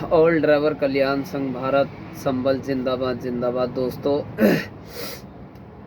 All driver कल्याण संघ भारत संबल जिंदाबाद जिंदाबाद। दोस्तों,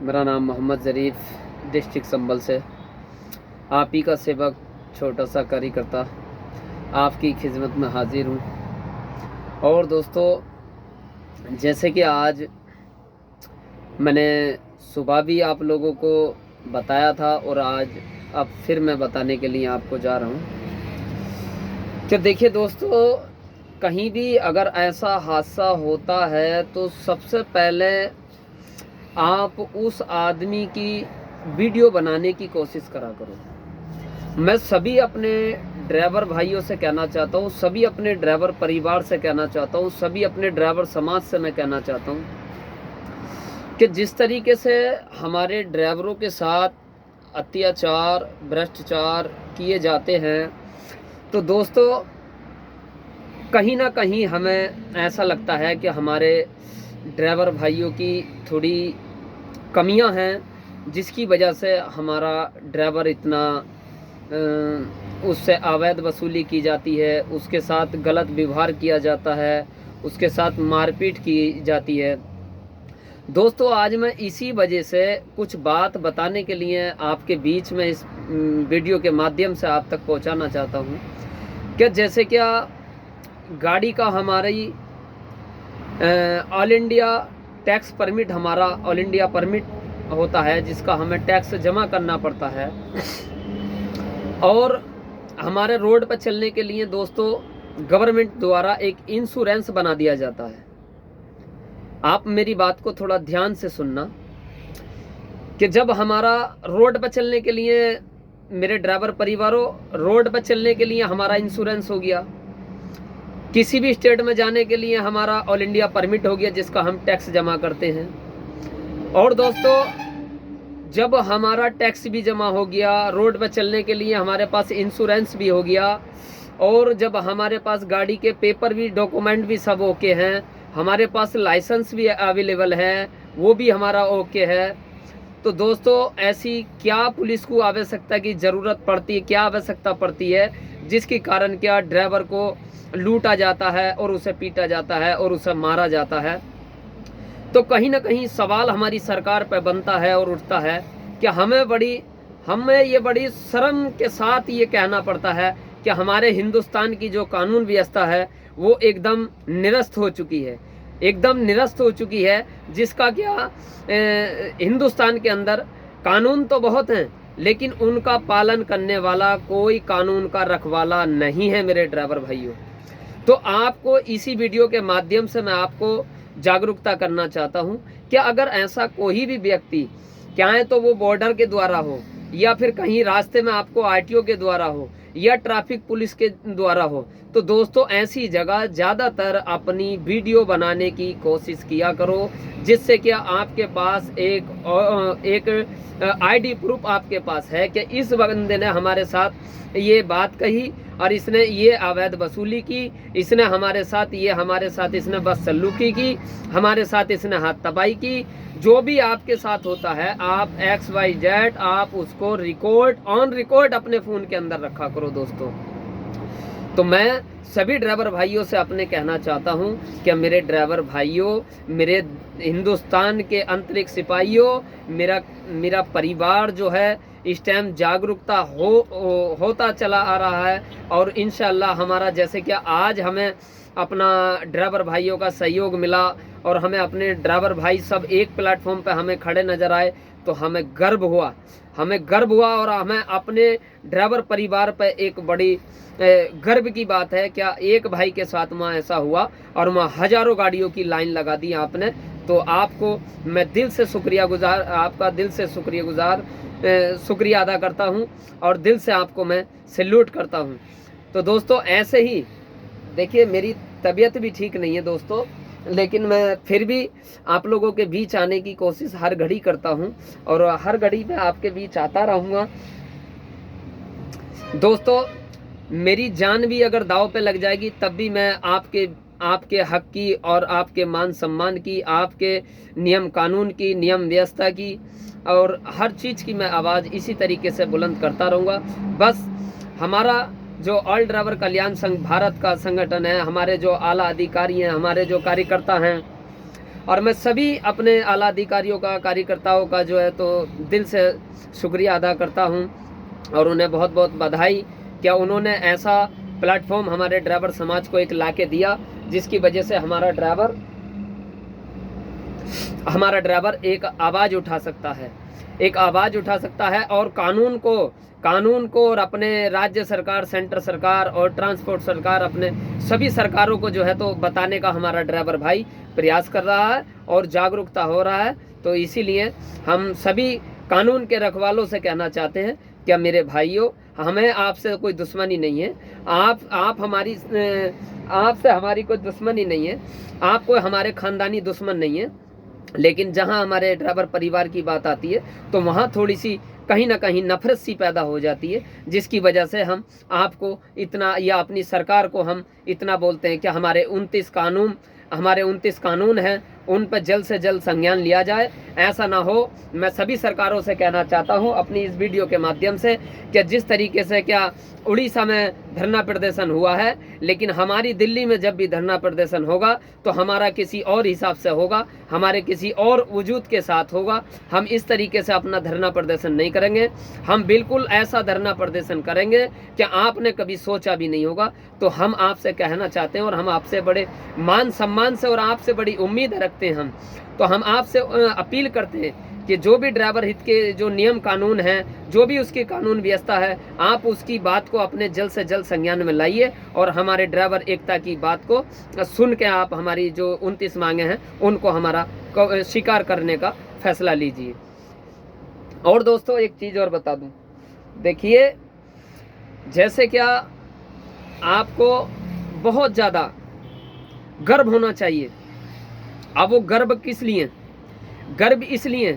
मेरा नाम मोहम्मद ज़रीफ़ डिस्ट्रिक्ट संबल से आप ही का सेवक, छोटा सा कार्यकर्ता आपकी खिदमत में हाजिर हूँ। और दोस्तों, जैसे कि आज मैंने सुबह भी आप लोगों को बताया था और आज अब फिर मैं बताने के लिए आपको जा रहा हूँ कि देखिए दोस्तों, कहीं भी अगर ऐसा हादसा होता है तो सबसे पहले आप उस आदमी की वीडियो बनाने की कोशिश करा करो। मैं सभी अपने ड्राइवर भाइयों से कहना चाहता हूँ, सभी अपने ड्राइवर परिवार से कहना चाहता हूँ, सभी अपने ड्राइवर समाज से मैं कहना चाहता हूँ कि जिस तरीके से हमारे ड्राइवरों के साथ अत्याचार, भ्रष्टाचार किए जाते हैं, तो दोस्तों कहीं ना कहीं हमें ऐसा लगता है कि हमारे ड्राइवर भाइयों की थोड़ी कमियां हैं, जिसकी वजह से हमारा ड्राइवर इतना उससे अवैध वसूली की जाती है, उसके साथ गलत व्यवहार किया जाता है, उसके साथ मारपीट की जाती है। दोस्तों, आज मैं इसी वजह से कुछ बात बताने के लिए आपके बीच में इस वीडियो के माध्यम से आप तक पहुंचाना चाहता हूं कि जैसे क्या गाड़ी का हमारी ऑल इंडिया टैक्स परमिट, हमारा ऑल इंडिया परमिट होता है जिसका हमें टैक्स जमा करना पड़ता है, और हमारे रोड पर चलने के लिए दोस्तों गवर्नमेंट द्वारा एक इंश्योरेंस बना दिया जाता है। आप मेरी बात को थोड़ा ध्यान से सुनना कि जब हमारा रोड पर चलने के लिए, मेरे ड्राइवर परिवारों, रोड पर चलने के लिए हमारा इंश्योरेंस हो गया, किसी भी स्टेट में जाने के लिए हमारा ऑल इंडिया परमिट हो गया जिसका हम टैक्स जमा करते हैं, और दोस्तों जब हमारा टैक्स भी जमा हो गया, रोड पर चलने के लिए हमारे पास इंश्योरेंस भी हो गया, और जब हमारे पास गाड़ी के पेपर भी, डॉक्यूमेंट भी सब ओके हैं, हमारे पास लाइसेंस भी अवेलेबल है, वो भी हमारा ओके है, तो दोस्तों ऐसी क्या पुलिस को आवश्यकता की ज़रूरत पड़ती है, क्या आवश्यकता पड़ती है जिसके कारण क्या ड्राइवर को लूटा जाता है और उसे पीटा जाता है और उसे मारा जाता है। तो कहीं ना कहीं सवाल हमारी सरकार पर बनता है और उठता है कि हमें ये बड़ी शर्म के साथ ये कहना पड़ता है कि हमारे हिंदुस्तान की जो कानून व्यवस्था है वो एकदम निरस्त हो चुकी है, एकदम निरस्त हो चुकी है, जिसका क्या हिंदुस्तान के अंदर कानून तो बहुत हैं लेकिन उनका पालन करने वाला कोई कानून का रखवाला नहीं है मेरे ड्राइवर भाइयों। तो आपको इसी वीडियो के माध्यम से मैं आपको जागरूकता करना चाहता हूं कि अगर ऐसा कोई भी व्यक्ति, चाहे तो वो बॉर्डर के द्वारा हो या फिर कहीं रास्ते में आपको आरटीओ के द्वारा हो या ट्रैफिक पुलिस के द्वारा हो, तो दोस्तों ऐसी जगह ज़्यादातर अपनी वीडियो बनाने की कोशिश किया करो, जिससे कि आपके पास एक आईडी प्रूफ आपके पास है कि इस बंदे ने हमारे साथ ये बात कही और इसने ये अवैध वसूली की, इसने हमारे साथ इसने बदसलूकी की, हमारे साथ इसने हाथ तबाही की। जो भी आपके साथ होता है, आप XYZ आप उसको ऑन रिकॉर्ड अपने फ़ोन के अंदर रखा करो दोस्तों। तो मैं सभी ड्राइवर भाइयों से अपने कहना चाहता हूं कि मेरे ड्राइवर भाइयों, मेरे हिंदुस्तान के आंतरिक सिपाहियों, मेरा परिवार जो है इस टाइम जागरूकता होता चला आ रहा है, और इंशाल्लाह हमारा, जैसे कि आज हमें अपना ड्राइवर भाइयों का सहयोग मिला और हमें अपने ड्राइवर भाई सब एक प्लेटफॉर्म पे हमें खड़े नज़र आए, तो हमें गर्व हुआ और हमें अपने ड्राइवर परिवार पे एक बड़ी गर्व की बात है। क्या एक भाई के साथ वहाँ ऐसा हुआ और वहाँ हज़ारों गाड़ियों की लाइन लगा दी आपने, तो आपको मैं दिल से शुक्रिया अदा करता हूँ और दिल से आपको मैं सैल्यूट करता हूँ। तो दोस्तों ऐसे ही देखिए, मेरी तबीयत भी ठीक नहीं है दोस्तों, लेकिन मैं फिर भी आप लोगों के बीच आने की कोशिश हर घड़ी करता हूं और हर घड़ी में आपके बीच आता रहूँगा। दोस्तों, मेरी जान भी अगर दांव पे लग जाएगी तब भी मैं आपके हक की और आपके मान सम्मान की, आपके नियम कानून की, नियम व्यवस्था की और हर चीज़ की मैं आवाज़ इसी तरीके से बुलंद करता रहूँगा। बस हमारा जो ऑल ड्राइवर कल्याण संघ भारत का संगठन है, हमारे जो आला अधिकारी हैं, हमारे जो कार्यकर्ता हैं, और मैं सभी अपने आला अधिकारियों का, कार्यकर्ताओं का जो है तो दिल से शुक्रिया अदा करता हूं और उन्हें बहुत बहुत बधाई। क्या उन्होंने ऐसा प्लेटफॉर्म हमारे ड्राइवर समाज को एक लाके दिया, जिसकी वजह से हमारा ड्राइवर एक आवाज़ उठा सकता है, एक आवाज़ उठा सकता है और कानून को और अपने राज्य सरकार, सेंटर सरकार और ट्रांसपोर्ट सरकार, अपने सभी सरकारों को जो है तो बताने का हमारा ड्राइवर भाई प्रयास कर रहा है और जागरूकता हो रहा है। तो इसीलिए हम सभी कानून के रखवालों से कहना चाहते हैं, क्या मेरे भाइयों, हमें आपसे कोई दुश्मनी नहीं है, आपसे हमारी कोई दुश्मनी नहीं है, आप कोई हमारे खानदानी दुश्मन नहीं है, लेकिन जहां हमारे ड्राइवर परिवार की बात आती है तो वहां थोड़ी सी कहीं ना कहीं नफरत सी पैदा हो जाती है, जिसकी वजह से हम आपको इतना, या अपनी सरकार को हम इतना बोलते हैं कि हमारे 29 कानून हैं, उन पर जल्द से जल्द संज्ञान लिया जाए। ऐसा ना हो, मैं सभी सरकारों से कहना चाहता हूं अपनी इस वीडियो के माध्यम से कि जिस तरीके से क्या उड़ीसा में धरना प्रदर्शन हुआ है, लेकिन हमारी दिल्ली में जब भी धरना प्रदर्शन होगा तो हमारा किसी और हिसाब से होगा, हमारे किसी और वजूद के साथ होगा। हम इस तरीके से अपना धरना प्रदर्शन नहीं करेंगे, हम बिल्कुल ऐसा धरना प्रदर्शन करेंगे कि आपने कभी सोचा भी नहीं होगा। तो हम आपसे कहना चाहते हैं और हम आपसे बड़े मान सम्मान से और आपसे बड़ी उम्मीद रखते हैं हम, तो हम आपसे अपील करते हैं कि जो भी ड्राइवर हित के जो नियम कानून हैं, जो भी उसकी कानून व्यवस्था है, आप उसकी बात को अपने जल्द से जल्द संज्ञान में लाइए और हमारे ड्राइवर एकता की बात को सुन के आप हमारी जो 29 मांगे हैं उनको हमारा स्वीकार करने का फैसला लीजिए। और दोस्तों एक चीज़ और बता दूं, देखिए जैसे क्या आपको बहुत ज़्यादा गर्व होना चाहिए। अब वो गर्व किस लिए? गर्व इसलिए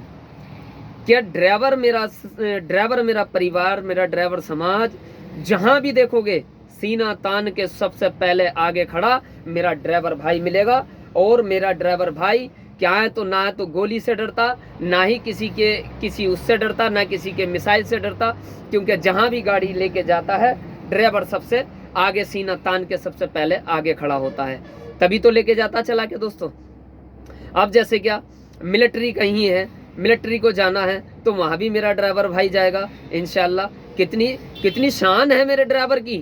कि ड्राइवर मेरा परिवार, मेरा ड्राइवर समाज, जहां भी देखोगे सीना तान के सबसे पहले आगे खड़ा मेरा ड्राइवर भाई मिलेगा। और मेरा ड्राइवर भाई क्या है तो ना है तो गोली से डरता, ना ही किसी उससे डरता, ना किसी के मिसाइल से डरता, क्योंकि जहां भी गाड़ी लेके जाता है ड्राइवर सबसे आगे सीना तान के सबसे पहले आगे खड़ा होता है, तभी तो लेके जाता चला के दोस्तों। अब जैसे क्या मिलिट्री कहीं है, मिलिट्री को जाना है तो वहाँ भी मेरा ड्राइवर भाई जाएगा इंशाल्लाह। कितनी शान है मेरे ड्राइवर की,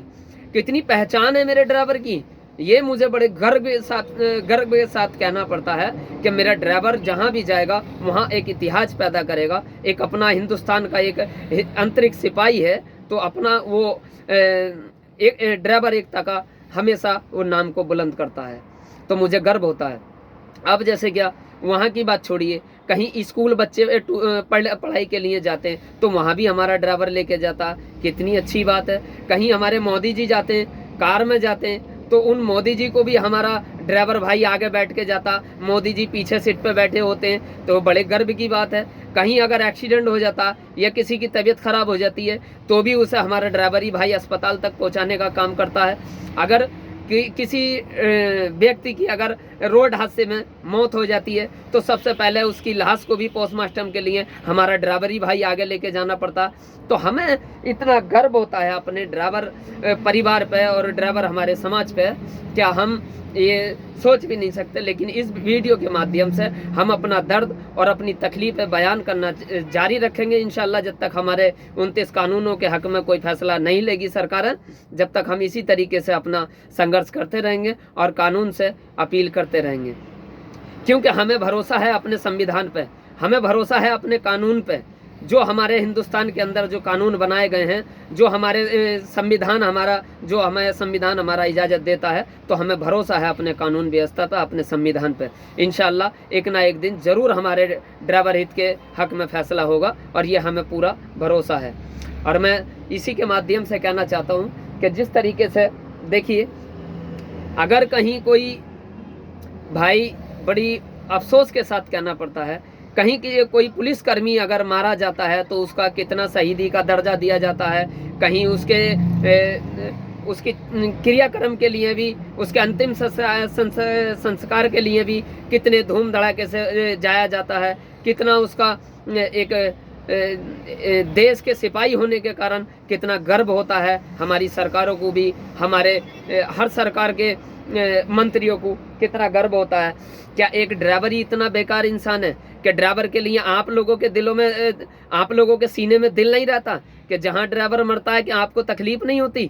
कितनी पहचान है मेरे ड्राइवर की, ये मुझे बड़े गर्व के साथ कहना पड़ता है कि मेरा ड्राइवर जहाँ भी जाएगा वहाँ एक इतिहास पैदा करेगा। एक अपना हिंदुस्तान का एक अंतरिक्ष सिपाही है, तो अपना वो एक ड्राइवर एकता का हमेशा वो नाम को बुलंद करता है, तो मुझे गर्व होता है। अब जैसे क्या वहाँ की बात छोड़िए, कहीं स्कूल बच्चे पढ़ाई के लिए जाते हैं तो वहाँ भी हमारा ड्राइवर लेके जाता, कितनी अच्छी बात है। कहीं हमारे मोदी जी जाते हैं, कार में जाते हैं, तो उन मोदी जी को भी हमारा ड्राइवर भाई आगे बैठ के जाता, मोदी जी पीछे सीट पे बैठे होते हैं, तो बड़े गर्व की बात है। कहीं अगर एक्सीडेंट हो जाता या किसी की तबीयत खराब हो जाती है तो भी उसे हमारा ड्राइवर ही भाई अस्पताल तक पहुँचाने का काम करता है। अगर किसी व्यक्ति की अगर रोड हादसे में मौत हो जाती है तो सबसे पहले उसकी लाश को भी पोस्टमार्टम के लिए हमारा ड्राइवर ही भाई आगे लेके जाना पड़ता। तो हमें इतना गर्व होता है अपने ड्राइवर परिवार पे और ड्राइवर हमारे समाज पे, क्या हम ये सोच भी नहीं सकते। लेकिन इस वीडियो के माध्यम से हम अपना दर्द और अपनी तकलीफ़ें बयान करना जारी रखेंगे इंशाल्लाह, जब तक हमारे 29 कानूनों के हक़ में कोई फैसला नहीं लेगी सरकारें, जब तक हम इसी तरीके से अपना संघर्ष करते रहेंगे और कानून से अपील करते रहेंगे। क्योंकि हमें भरोसा है अपने संविधान पे, हमें भरोसा है अपने कानून पे, जो हमारे हिंदुस्तान के अंदर जो कानून बनाए गए हैं, जो हमारे संविधान हमारा इजाज़त देता है, तो हमें भरोसा है अपने कानून व्यवस्था पर, अपने संविधान पर। इंशाल्लाह एक ना एक दिन ज़रूर हमारे ड्राइवर हित के हक़ में फ़ैसला होगा और ये हमें पूरा भरोसा है। और मैं इसी के माध्यम से कहना चाहता हूँ कि जिस तरीके से देखिए, अगर कहीं कोई भाई, बड़ी अफसोस के साथ कहना पड़ता है, कहीं की कोई पुलिसकर्मी अगर मारा जाता है तो उसका कितना शहीदी का दर्जा दिया जाता है, कहीं उसकी क्रियाक्रम के लिए भी, उसके अंतिम संस्कार के लिए भी कितने धूम धड़ाके से जाया जाता है, कितना उसका एक देश के सिपाही होने के कारण कितना गर्व होता है हमारी सरकारों को भी, हमारे हर सरकार के मंत्रियों को कितना गर्व होता है। क्या एक ड्राइवर ही इतना बेकार इंसान है कि ड्राइवर के लिए आप लोगों के दिलों में, आप लोगों के सीने में दिल नहीं रहता कि जहां ड्राइवर मरता है कि आपको तकलीफ नहीं होती?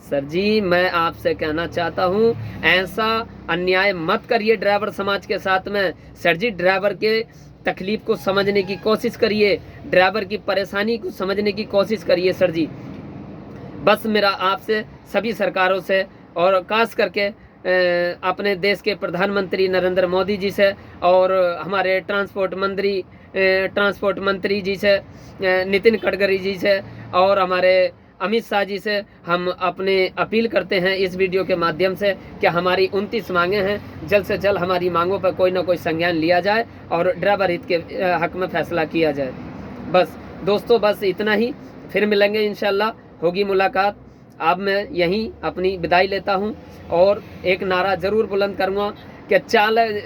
सर जी, मैं आपसे कहना चाहता हूं, ऐसा अन्याय मत करिए ड्राइवर समाज के साथ में। सर जी, ड्राइवर के तकलीफ को समझने की कोशिश करिए, ड्राइवर की परेशानी को समझने की कोशिश करिए सर जी। बस मेरा आपसे सभी सरकारों से और खास करके अपने देश के प्रधानमंत्री नरेंद्र मोदी जी से और हमारे ट्रांसपोर्ट मंत्री जी से, नितिन गडकरी जी से और हमारे अमित शाह जी से हम अपने अपील करते हैं इस वीडियो के माध्यम से कि हमारी 29 मांगे हैं, जल्द से जल्द हमारी मांगों पर कोई ना कोई संज्ञान लिया जाए और ड्राइवर हित के हक में फैसला किया जाए। बस दोस्तों, बस इतना ही, फिर मिलेंगे इंशाल्लाह, होगी मुलाकात। अब मैं यहीं अपनी विदाई लेता हूं और एक नारा जरूर बुलंद करूंगा कि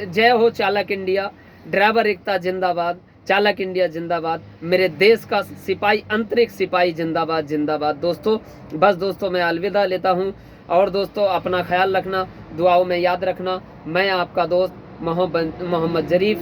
जय हो चालक इंडिया, ड्राइवर एकता जिंदाबाद, चालक इंडिया जिंदाबाद, मेरे देश का सिपाही, अंतरिक्ष सिपाही जिंदाबाद जिंदाबाद। दोस्तों, बस दोस्तों, मैं अलविदा लेता हूं और दोस्तों अपना ख्याल रखना, दुआओं में याद रखना। मैं आपका दोस्त मोहम्मद जरीफ।